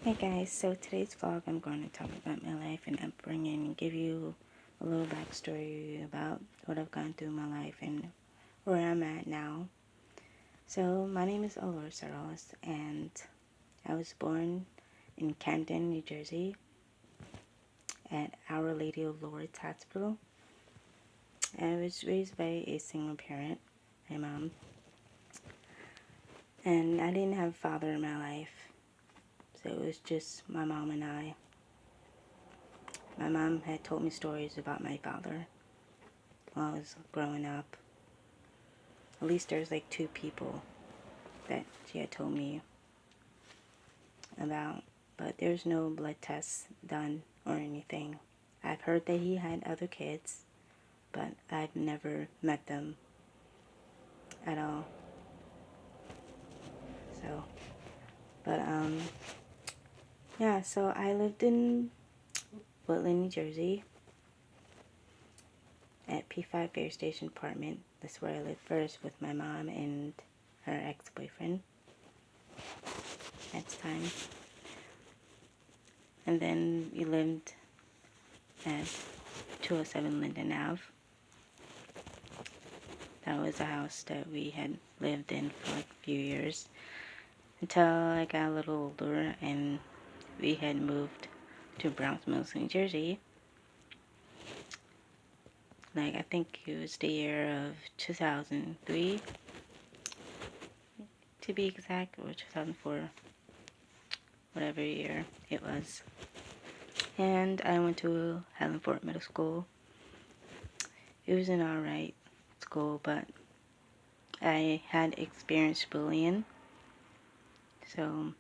Hey guys, so today's vlog I'm going to talk about my life and upbringing and give you a little backstory about what I've gone through in my life and where I'm at now. So my name is Alora Saros and I was born in Camden, New Jersey at Our Lady of Lourdes Hospital. I was raised by a single parent, my mom, and I didn't have a father in my life, so it was just my mom and I. My mom had told me stories about my father while I was growing up. At least there's like two people that she had told me about, but there's no blood tests done or anything. I've heard that he had other kids, but I've never met them at all. So, but yeah, so I lived in Woodland, New Jersey at P5 Fair Station Apartment. That's where I lived first with my mom and her ex-boyfriend at the time. And then we lived at 207 Linden Ave. That was a house that we had lived in for like a few years until I got a little older and we had moved to Browns Mills, New Jersey. Like, I think it was the year of 2003 to be exact, or 2004, whatever year it was. And I went to Highland Fort Middle School. It was an alright school, but I had experienced bullying, so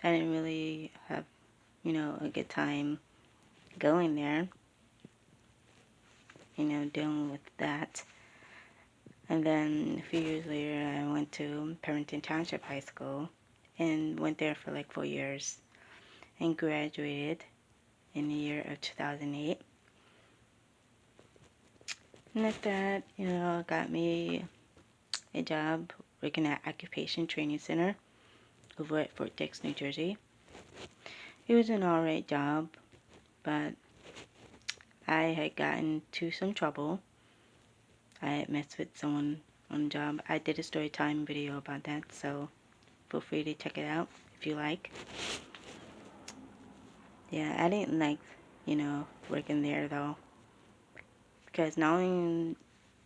I didn't really have, a good time going there, dealing with that. And then a few years later, I went to Pemberton Township High School and went there for like 4 years and graduated in the year of 2008. And after that, got me a job working at Occupation Training Center over at Fort Dix, New Jersey. It was an alright job, but I had gotten into some trouble. I had messed with someone on the job. I did a story time video about that, so feel free to check it out if you like. Yeah, I didn't like, working there though, because not only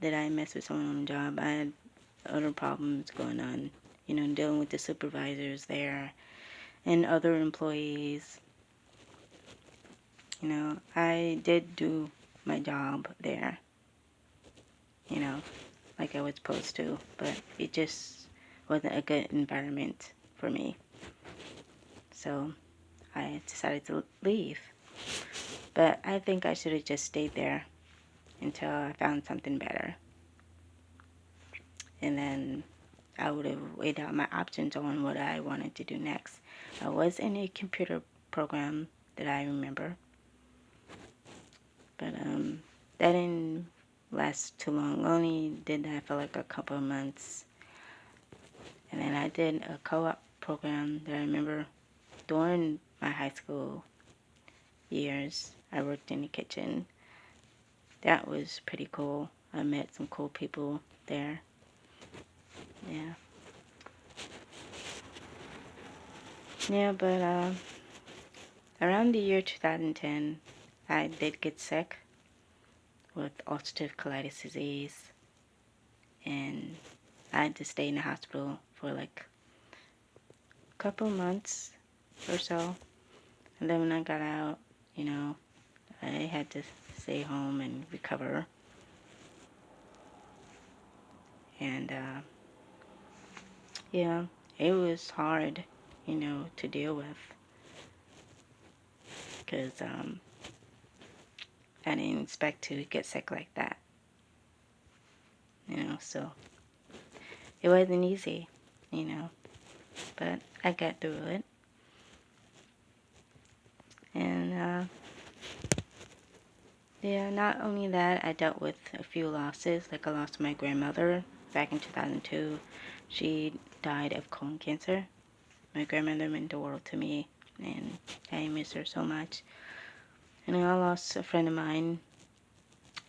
did I mess with someone on the job, I had other problems going on, dealing with the supervisors there and other employees. I did do my job there, like I was supposed to, but it just wasn't a good environment for me. So I decided to leave. But I think I should have just stayed there until I found something better. And then I would have weighed out my options on what I wanted to do next. I was in a computer program that I remember, but that didn't last too long. Only did that for like a couple of months. And then I did a co-op program that I remember during my high school years. I worked in the kitchen. That was pretty cool. I met some cool people there. Yeah. Yeah, but around the year 2010, I did get sick with ulcerative colitis disease, and I had to stay in the hospital for like a couple months or so. And then when I got out, I had to stay home and recover. And yeah, it was hard, to deal with, because I didn't expect to get sick like that. So it wasn't easy, but I got through it. And yeah, not only that, I dealt with a few losses. Like, I lost my grandmother back in 2002. She died of colon cancer. My grandmother meant the world to me, and I miss her so much. And I lost a friend of mine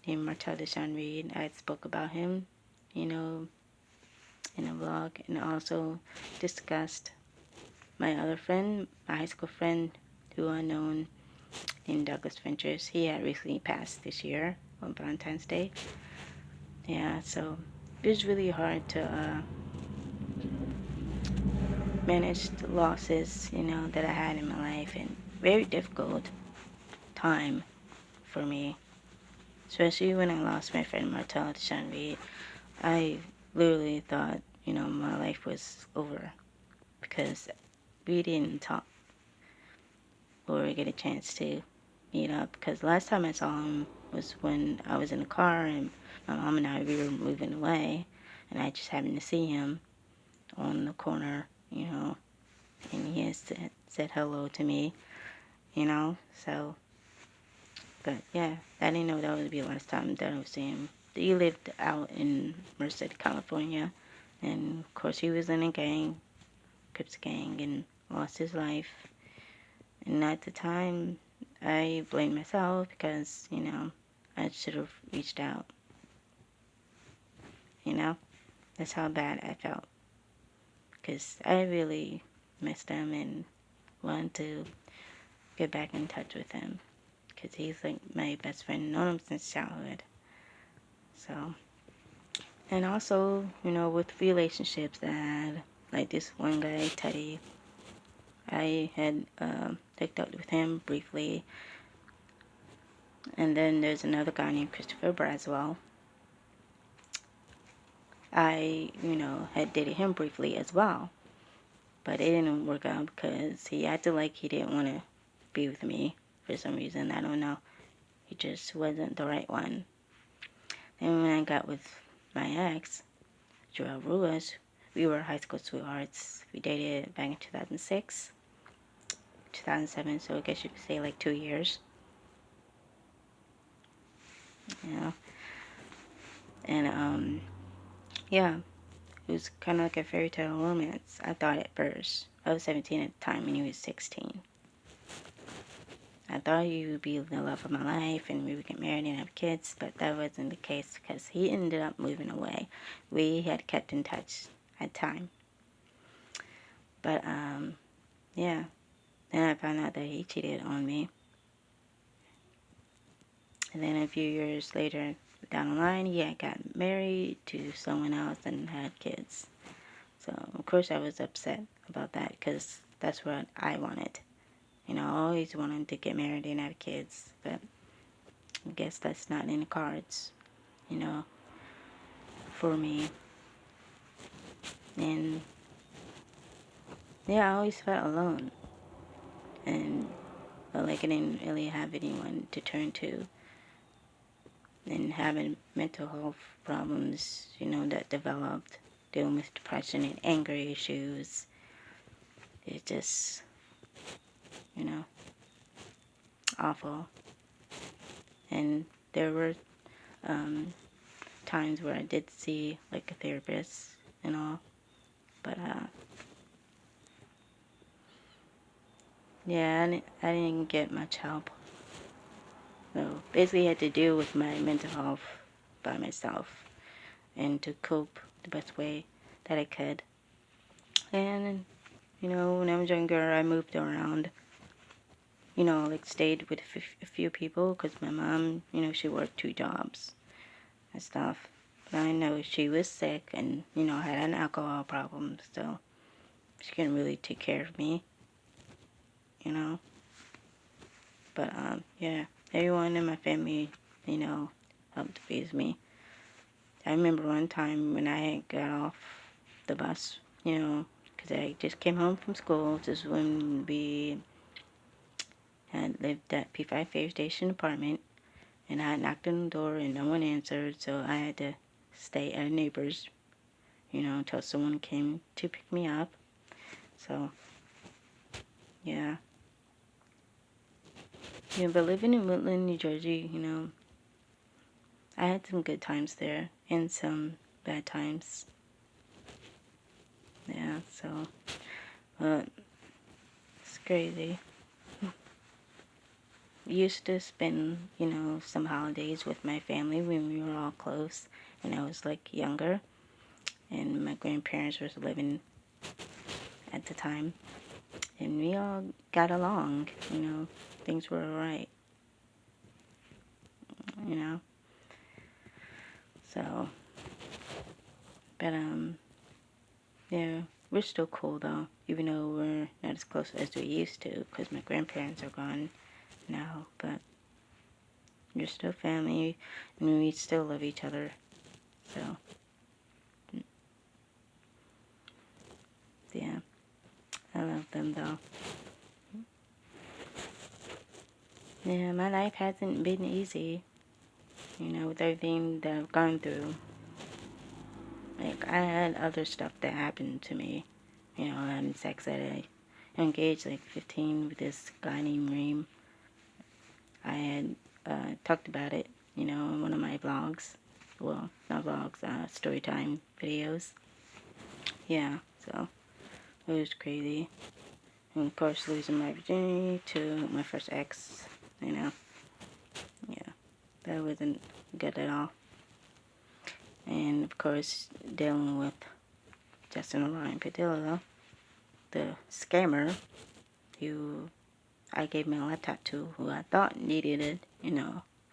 named Martel Deshawn Reed. I spoke about him, you know, in a vlog, and also discussed my other friend, my high school friend, who I known in Douglas Ventures. He had recently passed this year on Valentine's Day. Yeah, so it was really hard to manage the losses, that I had in my life, and very difficult time for me, especially when I lost my friend Martel Deshawn Reed. I literally thought, my life was over because we didn't talk or get a chance to meet up. Because last time I saw him was when I was in the car and my mom and I, we were moving away, and I just happened to see him on the corner, and he said hello to me, so, but yeah, I didn't know that would be the last time that I would see him. He lived out in Merced, California, and of course he was in a gang, Crips gang, and lost his life. And at the time, I blamed myself because, I should have reached out. That's how bad I felt. Because I really missed him and wanted to get back in touch with him. Because he's like my best friend, known him since childhood. So, and also, with relationships that I had, like this one guy, Teddy, I had hooked up with him briefly. And then there's another guy named Christopher Braswell. I, had dated him briefly as well. But it didn't work out because he acted like he didn't want to be with me for some reason. I don't know. He just wasn't the right one. And when I got with my ex, Joel Ruiz, we were high school sweethearts. We dated back in 2006, 2007, so I guess you could say like 2 years. And, yeah, it was kind of like a fairy tale romance, I thought at first. I was 17 at the time and he was 16. I thought he would be the love of my life and we would get married and have kids, but that wasn't the case because he ended up moving away. We had kept in touch at the time. But, yeah. Then I found out that he cheated on me. And then a few years later, down the line, he had gotten married to someone else and had kids. So, of course, I was upset about that because that's what I wanted. I always wanted to get married and have kids, but I guess that's not in the cards, for me. And, yeah, I always felt alone. And felt like I didn't really have anyone to turn to. And having mental health problems, that developed, dealing with depression and anger issues. It's just, awful. And there were times where I did see like a therapist and all, but yeah, I didn't get much help. So basically, I had to deal with my mental health by myself and to cope the best way that I could. And when I was younger, I moved around. Like stayed with a few people because my mom, she worked 2 jobs and stuff. But I know she was sick and, had an alcohol problem, so she couldn't really take care of me, But, yeah, everyone in my family, helped raise me. I remember one time when I got off the bus, because I just came home from school. This is when we had lived at P5 Fair Station apartment, and I knocked on the door and no one answered, so I had to stay at a neighbor's, until someone came to pick me up. So, yeah. Yeah, but living in Woodland, New Jersey, I had some good times there and some bad times. Yeah, so, crazy. Used to spend, some holidays with my family when we were all close, when I was like younger, and my grandparents was living at the time, and we all got along. Things were alright. You know, so, but yeah, we're still cool though, even though we're not as close as we used to, because my grandparents are gone now, but we're still family, and we still love each other, so, yeah, I love them though. Yeah, my life hasn't been easy, with everything that I've gone through. Like, I had other stuff that happened to me, having sex at a engaged like 15 with this guy named Reem. I had talked about it, in one of my vlogs. Well, not vlogs, story time videos. Yeah, so it was crazy. And of course, losing my virginity to my first ex, Yeah, that wasn't good at all. And of course, dealing with Justin Orion Padilla, the scammer, who I gave my laptop to, who I thought needed it,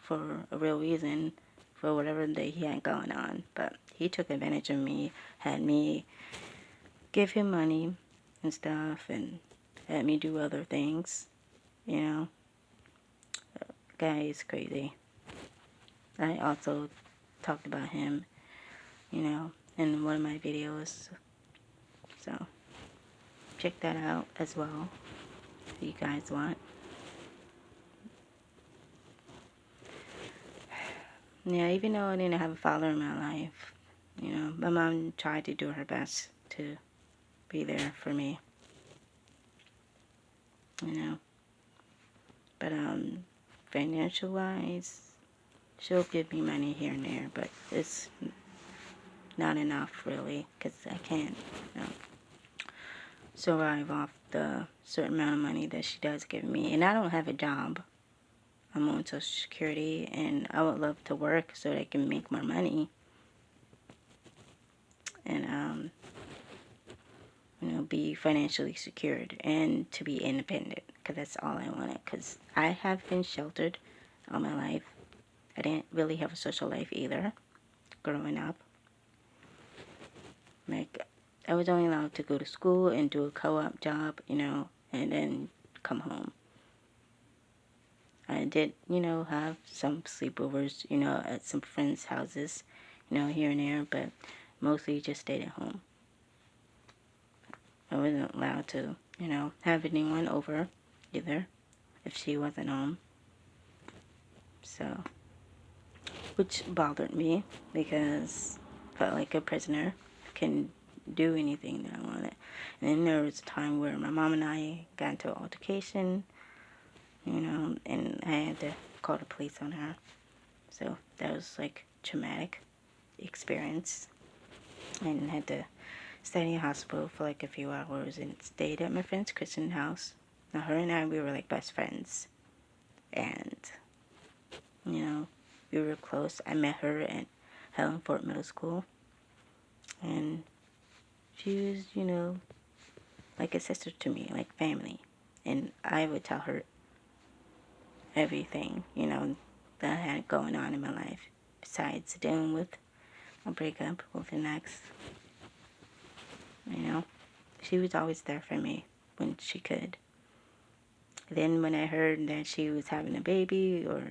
for a real reason, for whatever that he had going on. But he took advantage of me, had me give him money and stuff, and had me do other things, Guy is crazy. I also talked about him, in one of my videos. So, check that out as well, if you guys want. Yeah, even though I didn't have a father in my life, my mom tried to do her best to be there for me, But, financial wise, she'll give me money here and there, but it's not enough really, because I can't, survive off the certain amount of money that she does give me. And I don't have a job. I'm on Social Security, and I would love to work so that I can make more money. And, be financially secured and to be independent, because that's all I wanted. Because I have been sheltered all my life. I didn't really have a social life either, growing up. Like, I was only allowed to go to school and do a co-op job, and then come home. I did, have some sleepovers, at some friends' houses, here and there, but mostly just stayed at home. I wasn't allowed to, have anyone over either if she wasn't home. So, which bothered me because I felt like a prisoner. Can do anything that I wanted. And then there was a time where my mom and I got into an altercation, and I had to call the police on her. So that was like traumatic experience. And had to stay in the hospital for like a few hours and stayed at my friend's Christian house. Now her and I, we were like best friends. And, we were close. I met her at Helen Fort Middle School. And she was, like a sister to me, like family. And I would tell her everything, that I had going on in my life. Besides dealing with a breakup with an ex. She was always there for me when she could. Then when I heard that she was having a baby or,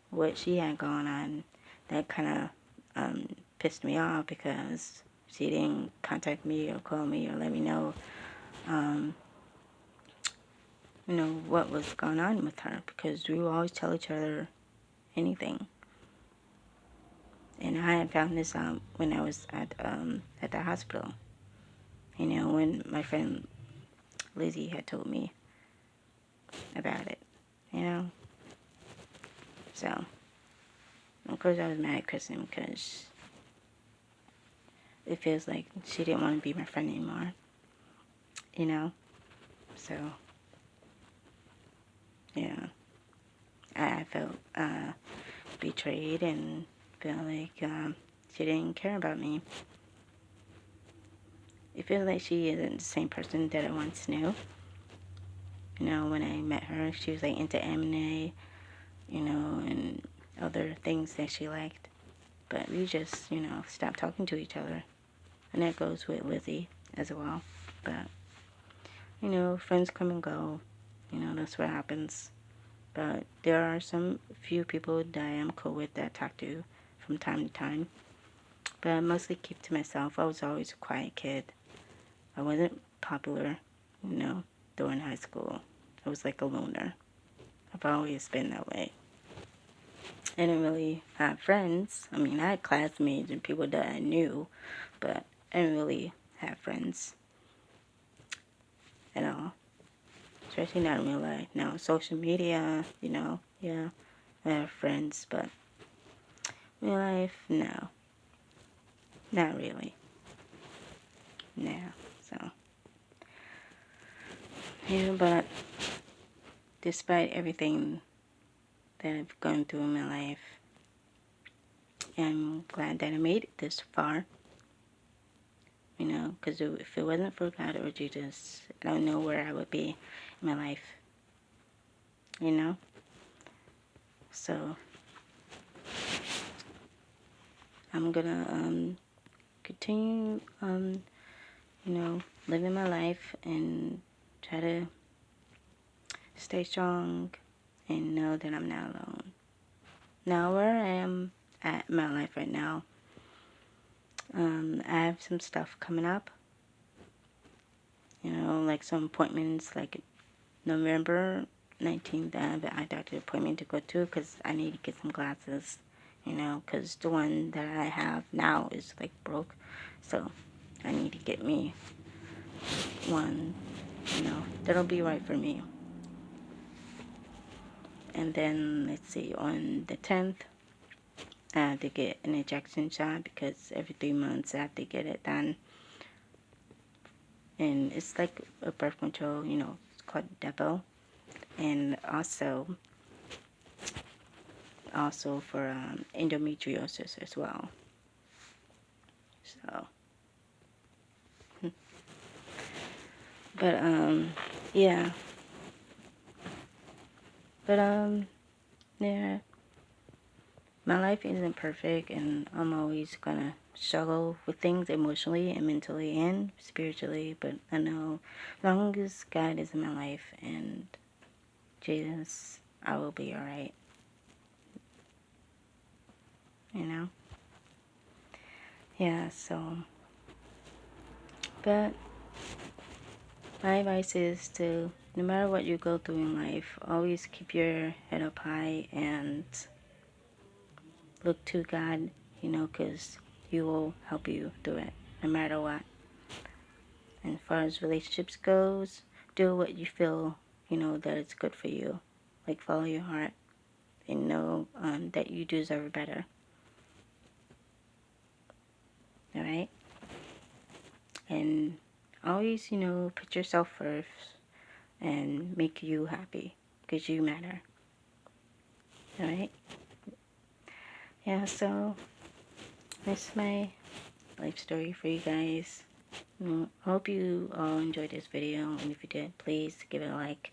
what she had going on, that kind of pissed me off because she didn't contact me or call me or let me know, what was going on with her, because we would always tell each other anything. And I had found this out when I was at the hospital. When my friend Lizzie had told me about it, So, of course I was mad at Kristen because it feels like she didn't want to be my friend anymore, So, yeah, I felt betrayed and felt like she didn't care about me. It feels like she isn't the same person that I once knew. You know, when I met her, she was like into anime, you know, and other things that she liked. But we just, you know, stopped talking to each other. And that goes with Lizzie as well. But, you know, friends come and go. You know, that's what happens. But there are some few people that I am cool with that I talk to from time to time. But I mostly keep to myself. I was always a quiet kid. I wasn't popular, you know, during high school. I was like a loner. I've always been that way. I didn't really have friends. I mean, I had classmates and people that I knew, but I didn't really have friends at all. Especially not in real life. Now, social media, you know, yeah, I have friends, but real life, no. Not really. No. So, yeah, but despite everything that I've gone through in my life, I'm glad that I made it this far. You know, because if it wasn't for God or Jesus, I don't know where I would be in my life. You know? So, I'm gonna continue, you know, living my life and try to stay strong and know that I'm not alone. Now, where I am at in my life right now, I have some stuff coming up. You know, like some appointments, like November 19th, I have an eye doctor appointment to go to because I need to get some glasses. You know, because the one that I have now is like broke. So, I need to get me one, you know, that'll be right for me. And then, let's see, on the 10th, I have to get an injection shot because every 3 months I have to get it done. And it's like a birth control, you know, it's called Depo. And also for endometriosis as well. So, but yeah. But yeah, my life isn't perfect, and I'm always gonna struggle with things emotionally and mentally and spiritually. But I know, as long as God is in my life and Jesus, I will be alright. You know? Yeah, so. But my advice is to, no matter what you go through in life, always keep your head up high and look to God, you know, because He will help you through it, no matter what. And as far as relationships goes, do what you feel, you know, that it's good for you. Like, follow your heart and know that you deserve better. Alright? And always, you know, put yourself first and make you happy because you matter. Alright? Yeah, so that's my life story for you guys. I hope you all enjoyed this video, and if you did, please give it a like.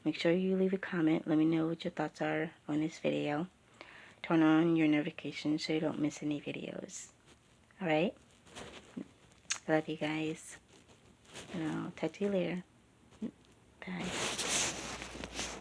Make sure you leave a comment. Let me know what your thoughts are on this video. Turn on your notifications so you don't miss any videos. Alright? I love you guys. And I'll talk to you later. Bye.